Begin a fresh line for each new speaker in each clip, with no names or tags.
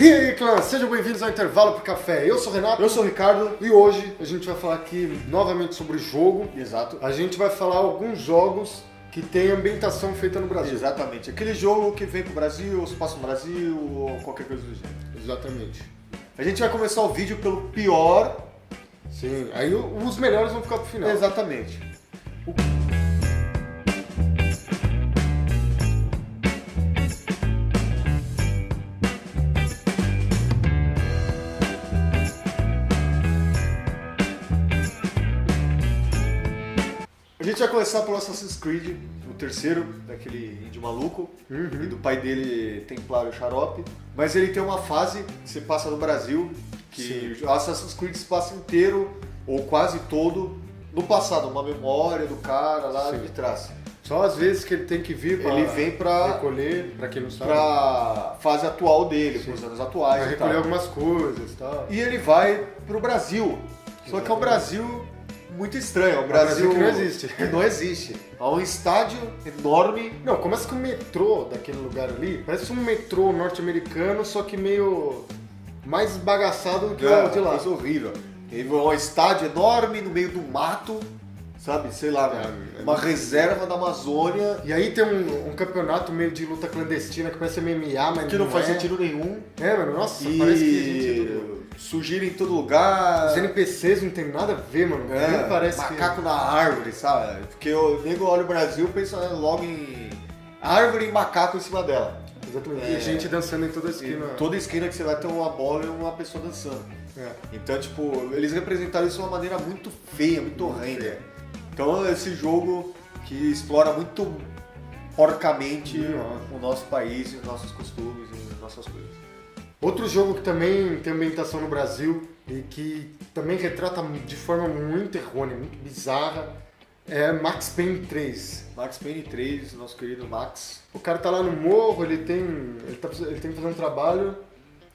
E aí, clã, sejam bem-vindos ao Intervalo pro Café. Eu sou o Renato.
Eu sou o Ricardo.
E hoje a gente vai falar aqui novamente sobre jogo.
Exato.
A gente vai falar alguns jogos que têm ambientação feita no Brasil.
Exatamente. Aquele jogo que vem pro Brasil, se passa no Brasil, ou qualquer coisa do gênero.
Exatamente.
A gente vai começar o vídeo pelo pior.
Sim, aí os melhores vão ficar pro final.
Exatamente. A gente vai começar pelo Assassin's Creed, o terceiro, daquele índio maluco, e do pai dele, Templário Xarope. Mas ele tem uma fase que se passa no Brasil, que o Assassin's Creed se passa inteiro, ou quase todo, no passado, uma memória do cara lá de trás.
Só às vezes que ele tem que vir pra
Ele vem pra
recolher, pra quem não sabe.
pra fase atual dele, pros anos atuais
Pra
e tal.
recolher algumas coisas e tal.
E ele vai pro Brasil. Só que é um Brasil muito estranho. É um Brasil
que não existe.
que não existe. É um estádio enorme.
Não, começa com o metrô daquele lugar ali. Parece um metrô norte-americano, só que meio mais bagaçado do que o de lá.
Coisa horrível. É um estádio enorme no meio do mato, sabe? Sei lá, uma reserva da Amazônia.
E aí tem um campeonato meio de luta clandestina que parece MMA, mas
Que não faz
é.
sentido nenhum.
É, mano, nossa,
E
parece que
sujeira em todo lugar.
os NPCs não tem nada a ver, mano. Nem parece
macaco na árvore, sabe? Porque o nego olha o Brasil e pensa logo em árvore e macaco em cima dela.
que... Exatamente. E gente dançando em toda a esquina.
Em toda esquina que você vai ter uma bola e uma pessoa dançando.
É.
Então, tipo, eles representaram isso de uma maneira muito feia, muito horrenda. Então, esse jogo que explora muito porcamente o nosso país, os nossos costumes e as nossas coisas.
Outro jogo que também tem ambientação no Brasil e que também retrata de forma muito errônea, muito bizarra, é Max Payne 3.
Max Payne 3, nosso querido Max.
O cara tá lá no morro, ele tem que fazer um trabalho.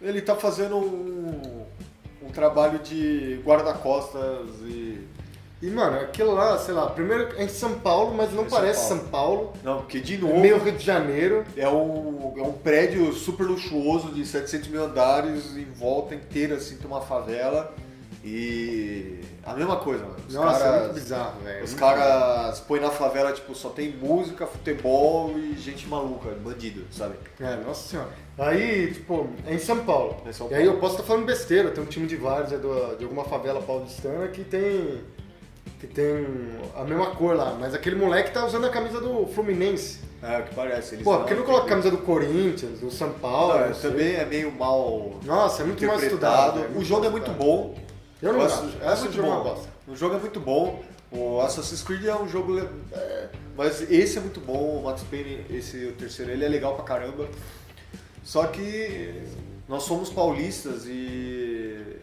Ele tá fazendo um trabalho de guarda-costas
E, mano, aquilo lá, sei lá, primeiro é em São Paulo, mas não parece São Paulo.
Não, porque de
É
novo
meio Rio de Janeiro.
é um prédio super luxuoso de 700 mil andares, em volta inteira assim tem uma favela e a mesma coisa, mano.
Nossa, é muito bizarro, velho.
Os caras põem na favela, tipo, só tem música, futebol e gente maluca, bandido, sabe?
É, nossa senhora. Aí, tipo, é em São Paulo.
É em São
E aí
Paulo.
eu posso estar falando besteira, tem um time de várzea de alguma favela paulistana que tem a mesma cor lá, mas aquele moleque tá usando a camisa do Fluminense.
É, o que parece. Eles
Pô, por que não coloca a camisa do Corinthians, do São Paulo?
Não,
não sei.
também é meio mal
Nossa, é muito mal
interpretado.
estudado.
O jogo é muito bom.
Eu não
Gosto-
gosto.
é
Acho
muito
o jogo uma
bom.
bosta.
O jogo é muito bom. O Assassin's Creed é um jogo... mas esse é muito bom. O Max Payne, o terceiro, ele é legal pra caramba. Só que nós somos paulistas e...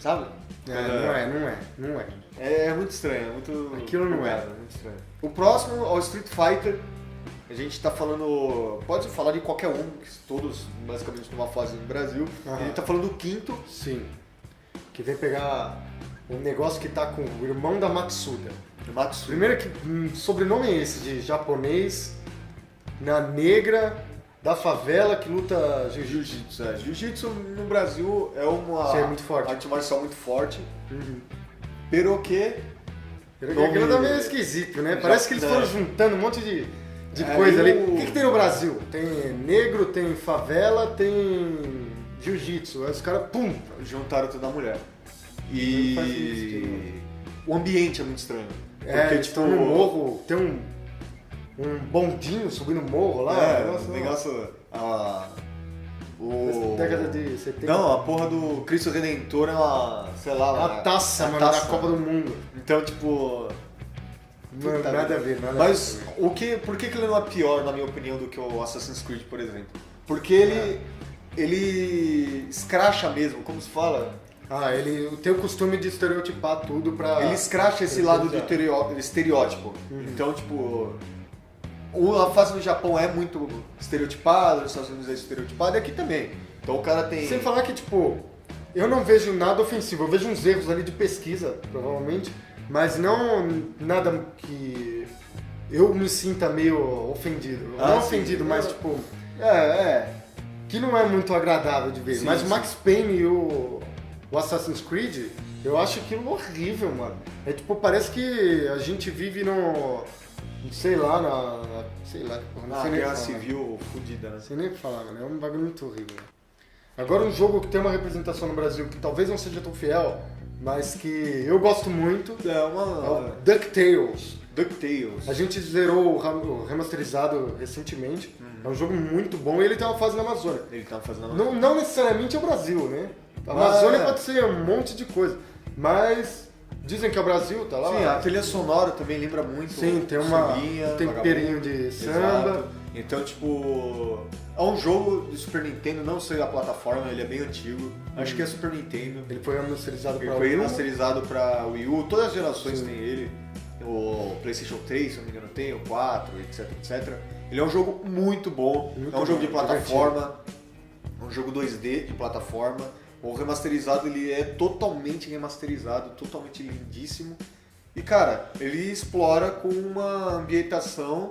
Sabe?
Não é.
É muito estranho, é muito...
Aquilo não é.
muito estranho. O próximo é o Street Fighter. A gente tá falando... Pode falar de qualquer um, que todos basicamente numa fase no Brasil. A gente tá falando do quinto.
Sim. Que vem pegar um negócio que tá com o irmão da Matsuda.
Matsu.
Primeiro que sobrenome é esse, de japonês, na negra, da favela que luta jiu-jitsu.
Jiu-jitsu, é. Jiu-jitsu no Brasil é uma
Sim, é muito forte.
arte marcial muito forte. Pero que...
Aquilo tá meio esquisito, né?
Já-
Parece que eles foram juntando um monte de coisa ali. O que tem no Brasil? Tem negro, tem favela, tem jiu-jitsu. Aí os caras, pum!
juntaram tudo na mulher.
Não faz muito sentido,
E o ambiente é muito estranho.
Eles estão no morro, tem um bondinho subindo o morro lá.
o negócio...
Década de 70.
Não, a porra do Cristo Redentor é uma, sei lá...
A taça,
a
mano,
taça.
da Copa do Mundo.
Então, tipo...
Mano,
Puta
nada a
vida.
ver, nada
Mas
a ver.
por que ele não é pior, na minha opinião, do que o Assassin's Creed, por exemplo? Porque ele escracha mesmo, como se fala?
Ele tem o costume de estereotipar tudo pra...
Ele escracha esse lado do estereótipo. Então, tipo... A fase no Japão é muito estereotipada, nos Estados Unidos é estereotipada e aqui também. Então o cara tem...
Sem falar que, tipo, eu não vejo nada ofensivo. Eu vejo uns erros ali de pesquisa, provavelmente, mas não nada que eu me sinta meio ofendido. Não
sim.
ofendido, mas, tipo... que não é muito agradável de ver.
Sim,
Mas o
sim.
Max Payne e o Assassin's Creed, eu acho aquilo horrível, mano. É tipo, parece que a gente vive no... sei lá, sei lá, não
Na
sei nem
guerra
falar.
civil fodida, né?
Não sei nem o que falar, mano. É um bagulho muito horrível. Agora um jogo que tem uma representação no Brasil que talvez não seja tão fiel, mas que eu gosto muito,
É
é
uma...
o DuckTales.
DuckTales.
A gente zerou o remasterizado recentemente. É um jogo muito bom e ele tem uma fase na Amazônia.
Ele tá fazendo...
Não necessariamente é o Brasil, né? A
Mas
Amazônia
é.
pode ser um monte de coisa, mas dizem que é o Brasil, tá lá.
Sim, a trilha sonora também lembra muito.
Sim, tem um
Sambinha,
temperinho
Vagabundo.
de samba.
Exato. Então, tipo, é um jogo de Super Nintendo, não sei a plataforma, ele é bem antigo. Acho que é Super Nintendo.
Ele foi remasterizado
Ele
para
foi
Wii U.
remasterizado pra Wii U, todas as gerações
Sim.
têm ele. O PlayStation 3, se não me engano, tem, o 4, etc, etc. Ele é um jogo muito bom,
Muito
é um jogo
bom,
de plataforma, é um jogo 2D de plataforma. O remasterizado ele é totalmente remasterizado, totalmente lindíssimo. E cara, ele explora com uma ambientação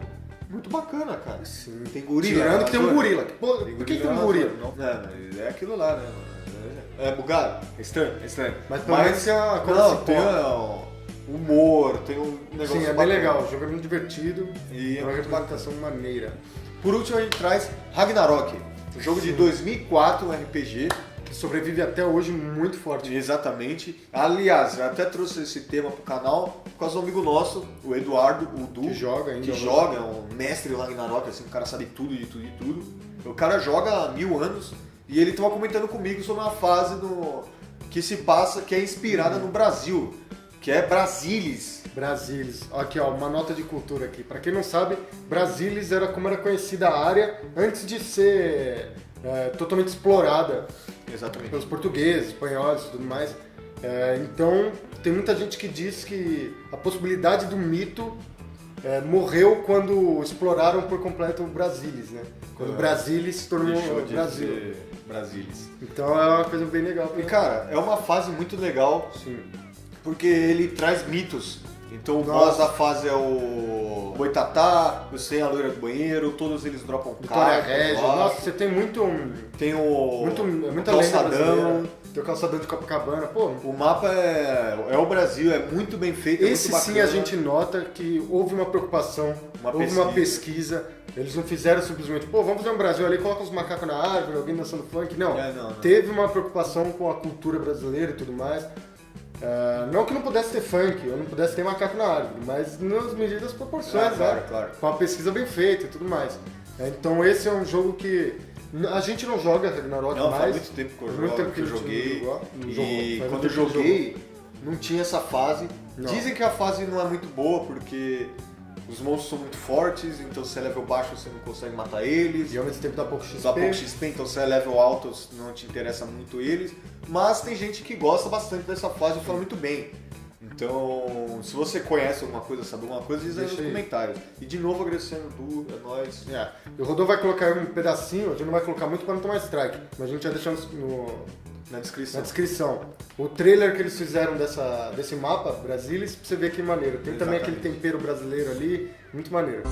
muito bacana, cara.
Sim.
Tem gorila.
Tirando que tem um
Amazônia.
gorila. Pô, por que tem um gorila?
Não, mas é aquilo lá, né? É bugado, é estranho, é estranho.
Mas pelo menos tem uma coisa
não,
assim,
tem
pô.
humor, tem um negócio
Sim, é bem
bacana.
legal. O jogo é muito divertido.
E é
É uma
muito
representação maneira.
Por último, a gente traz Ragnarok, um jogo de 2004, um RPG.
Que sobrevive até hoje muito forte.
Exatamente. Aliás, eu até trouxe esse tema pro canal por causa do amigo nosso, o Eduardo, o Du,
Que joga ainda.
que joga, é um mestre do Ragnarok, assim, o cara sabe tudo de tudo de tudo. O cara joga há 1000 anos e ele tava comentando comigo sobre uma fase que se passa, que é inspirada no Brasil, que é Brasilis.
Brasilis. Aqui, ó, uma nota de cultura aqui. Pra quem não sabe, Brasilis era como era conhecida a área antes de ser totalmente explorada
Exatamente.
pelos portugueses, espanhóis e tudo mais. Então, tem muita gente que diz que a possibilidade do mito morreu quando exploraram por completo o Brasilis, né? Quando o Brasilis se tornou
Deixou de
Brasil.
ser Brasilis.
Então é uma coisa bem legal.
E cara, é uma fase muito legal,
Sim.
porque ele traz mitos. Então o
Nossa.
boss da fase é o Boitatá, o Sem a Loira do Banheiro, todos eles dropam
Vitória
cartas.
Régia.
lá.
Nossa, você tem muita
o
lenda
Calçadão.
brasileira. Tem o calçadão de Copacabana. Pô,
O mapa é o Brasil, é muito bem feito, é
esse
muito
sim
bacana.
a gente nota que houve uma preocupação, houve uma pesquisa. Eles não fizeram simplesmente, pô, vamos fazer um Brasil ali, coloca os macacos na árvore, alguém dançando funk. Não,
Não.
teve uma preocupação com a cultura brasileira e tudo mais. Não que não pudesse ter funk, ou não pudesse ter macaco na árvore, mas nas medidas proporções,
Claro,
né?
claro.
Com a pesquisa bem feita e tudo mais. Então esse é um jogo que a gente não joga Ragnarok
Não,
mais.
faz muito tempo que eu
Faz muito tempo
que eu
a gente
joguei.
não jogou.
E
Faz
quando
muito
eu
tempo que
joguei, não tinha essa fase.
Não.
Dizem que a fase não é muito boa, porque os monstros são muito fortes, então se é level baixo você não consegue matar eles.
E ao mesmo tempo dá pouco XP.
Dá pouco XP, então se é level alto não te interessa muito eles. Mas tem gente que gosta bastante dessa fase e fala muito bem. Então, se você conhece alguma coisa, sabe alguma coisa, diz aí nos
Deixa aí.
comentários. E de novo agradecendo o Du, é nóis.
E o Rodô vai colocar um pedacinho, a gente não vai colocar muito para não tomar strike, mas a gente vai deixar
Na
na
descrição.
descrição o trailer que eles fizeram desse mapa, Brasilis, pra você ver que maneiro. Tem também aquele
Exatamente.
tempero brasileiro ali, muito maneiro.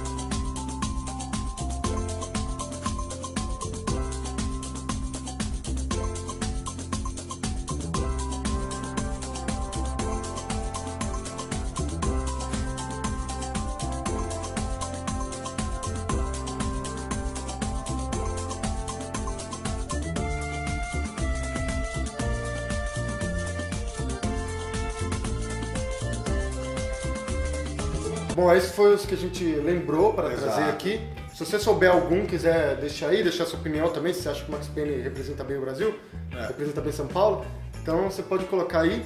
Bom, esses foram os que a gente lembrou para
Exato.
trazer aqui. Se você souber algum, quiser deixar aí, deixar sua opinião também, se você acha que o Max Payne representa bem o Brasil, representa bem São Paulo, então você pode colocar aí,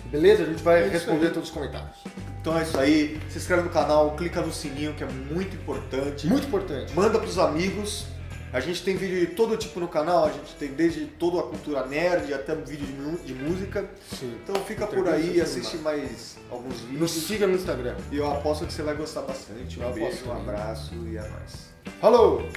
beleza? A gente vai
isso
responder
aí.
todos os comentários.
Então é isso aí. Se inscreve no canal, clica no sininho que é muito importante.
Muito importante.
Manda pros amigos. A gente tem vídeo de todo tipo no canal, a gente tem desde toda a cultura nerd até vídeo de música.
Sim.
Então fica por
Entrevista,
aí,
tudo
assiste mais alguns
Nos
vídeos.
siga no Instagram.
E eu aposto que você vai gostar bastante. Um
Eu
beijo,
aposto
um
também.
abraço e é nóis.
Falou!